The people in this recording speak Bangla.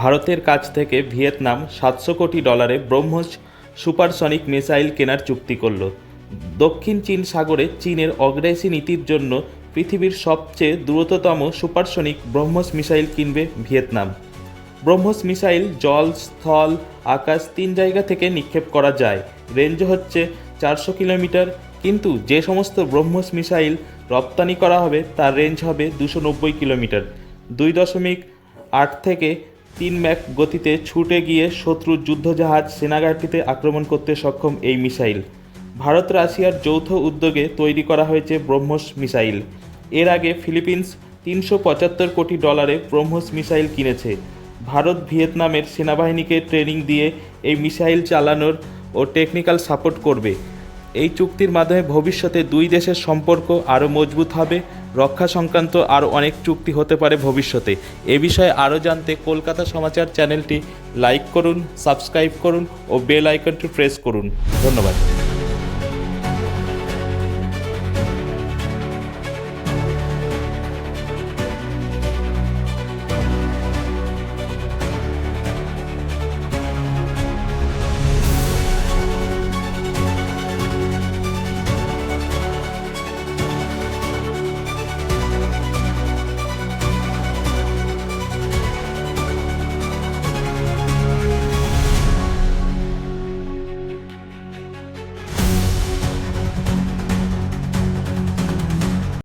ভারতের কাছ থেকে ভিয়েতনাম $700 কোটি ব্রহ্মস সুপারসনিক মিসাইল কেনার চুক্তি করল। দক্ষিণ চীন সাগরে চীনের অগ্রাসী নীতির জন্য পৃথিবীর সবচেয়ে দ্রুততম সুপারসনিক ব্রহ্মস মিসাইল কিনবে ভিয়েতনাম। ব্রহ্মস মিসাইল জল, স্থল, আকাশ 3 জায়গা থেকে নিক্ষেপ করা যায়। রেঞ্জ হচ্ছে 400 কিলোমিটার, কিন্তু যে সমস্ত ব্রহ্মস মিসাইল রপ্তানি করা হবে তার রেঞ্জ হবে 290 কিলোমিটার। 2.8 থেকে 3 ম্যাক গতিতে ছুটে গিয়ে শত্রুর যুদ্ধজাহাজ সেনাঘাঁটিতে আক্রমণ করতে সক্ষম এই মিসাইল ভারত রাশিয়ার যৌথ উদ্যোগে তৈরি করা হয়েছে ব্রহ্মস মিসাইল। এর আগে ফিলিপিন্স $375 কোটি ব্রহ্মস মিসাইল কিনেছে। ভারত ভিয়েতনামের সেনাবাহিনীকে ট্রেনিং দিয়ে এই মিসাইল চালানোর ও টেকনিক্যাল সাপোর্ট করবে। এই চুক্তির মাধ্যমে ভবিষ্যতে দুই দেশের সম্পর্ক আরও মজবুত হবে। রক্ষা সংক্রান্ত আরও অনেক চুক্তি হতে পারে ভবিষ্যতে। এ বিষয়ে আরও জানতে কলকাতা সমাচার চ্যানেলটি লাইক করুন, সাবস্ক্রাইব করুন ও বেল আইকনটি প্রেস করুন। ধন্যবাদ।